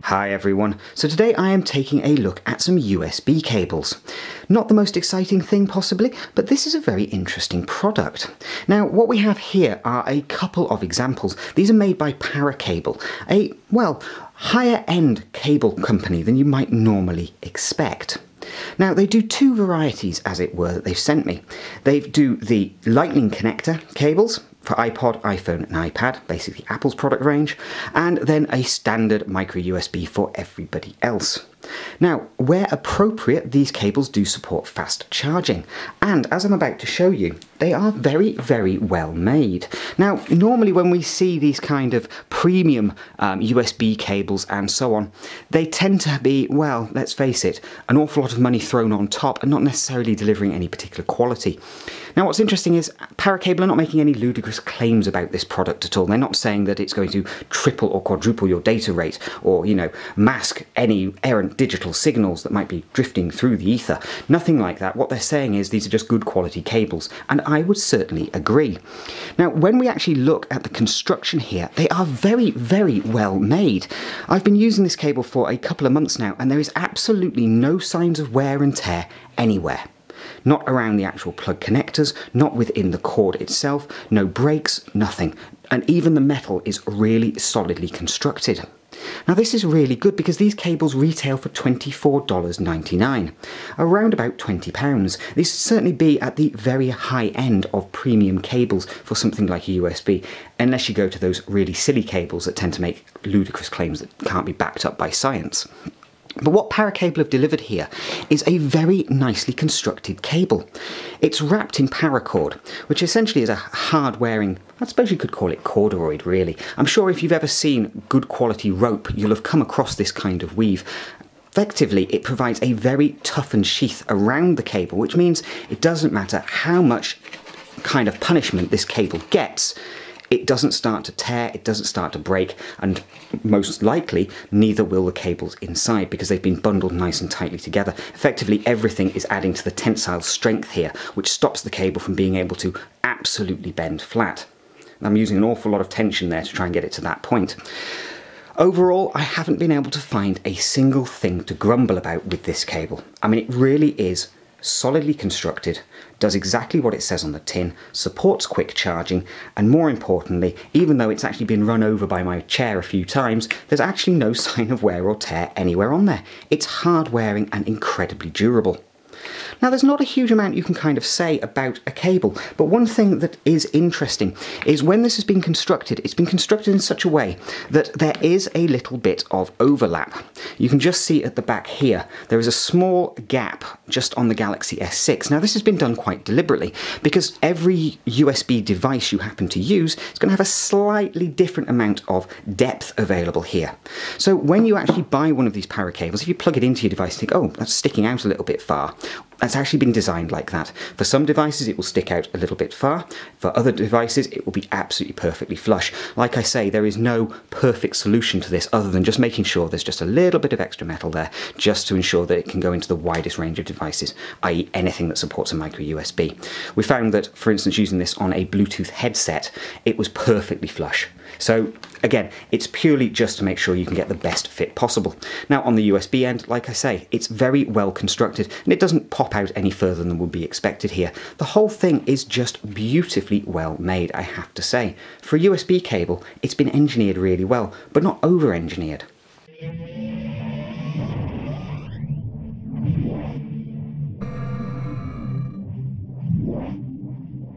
Hi everyone, so today I am taking a look at some USB cables. Not the most exciting thing possibly, but this is a very interesting product. Now what we have here are a couple of examples. These are made by Paracable, a, well, higher end cable company than you might normally expect. Now they do two varieties, as it were, that they've sent me. They do the lightning connector cables for iPod, iPhone and iPad, basically Apple's product range, and then a standard micro USB for everybody else. Now, where appropriate, these cables do support fast charging, and as I'm about to show you, they are very, very well made. Now, normally when we see these kind of premium USB cables and so on, they tend to be, well, let's face it, an awful lot of money thrown on top and not necessarily delivering any particular quality. Now, what's interesting is Paracable are not making any ludicrous claims about this product at all. They're not saying that it's going to triple or quadruple your data rate or, you know, mask any errant digital signals that might be drifting through the ether. Nothing like that. What they're saying is these are just good quality cables, and I would certainly agree. Now, when we actually look at the construction here, they are very, very well made. I've been using this cable for a couple of months now, and there is absolutely no signs of wear and tear anywhere. Not around the actual plug connectors, not within the cord itself, no breaks, nothing. And even the metal is really solidly constructed. Now this is really good because these cables retail for $24.99, around about £20. These would certainly be at the very high end of premium cables for something like a USB, unless you go to those really silly cables that tend to make ludicrous claims that can't be backed up by science. But what Paracable have delivered here is a very nicely constructed cable. It's wrapped in paracord, which essentially is a hard-wearing, I suppose you could call it corduroy really. I'm sure if you've ever seen good quality rope, you'll have come across this kind of weave. Effectively, it provides a very toughened sheath around the cable, which means it doesn't matter how much kind of punishment this cable gets, it doesn't start to tear, it doesn't start to break, and most likely neither will the cables inside because they've been bundled nice and tightly together. Effectively everything is adding to the tensile strength here, which stops the cable from being able to absolutely bend flat. I'm using an awful lot of tension there to try and get it to that point. Overall, I haven't been able to find a single thing to grumble about with this cable. I mean, it really is solidly constructed, does exactly what it says on the tin, supports quick charging, and more importantly, even though it's actually been run over by my chair a few times, there's actually no sign of wear or tear anywhere on there. It's hard wearing and incredibly durable. Now there's not a huge amount you can kind of say about a cable, but one thing that is interesting is when this has been constructed, it's been constructed in such a way that there is a little bit of overlap. You can just see at the back here, there is a small gap just on the Galaxy S6. Now this has been done quite deliberately because every USB device you happen to use is going to have a slightly different amount of depth available here. So when you actually buy one of these Paracables, if you plug it into your device and think, oh, that's sticking out a little bit far, that's actually been designed like that. For some devices it will stick out a little bit far, for other devices it will be absolutely perfectly flush. Like I say, there is no perfect solution to this other than just making sure there's just a little bit of extra metal there just to ensure that it can go into the widest range of devices, i.e. anything that supports a micro USB. We found that, for instance, using this on a Bluetooth headset, it was perfectly flush. So again, it's purely just to make sure you can get the best fit possible. Now on the USB end, like I say, it's very well constructed and it doesn't pop out any further than would be expected here. The whole thing is just beautifully well made, I have to say. For a USB cable, it's been engineered really well, but not over-engineered.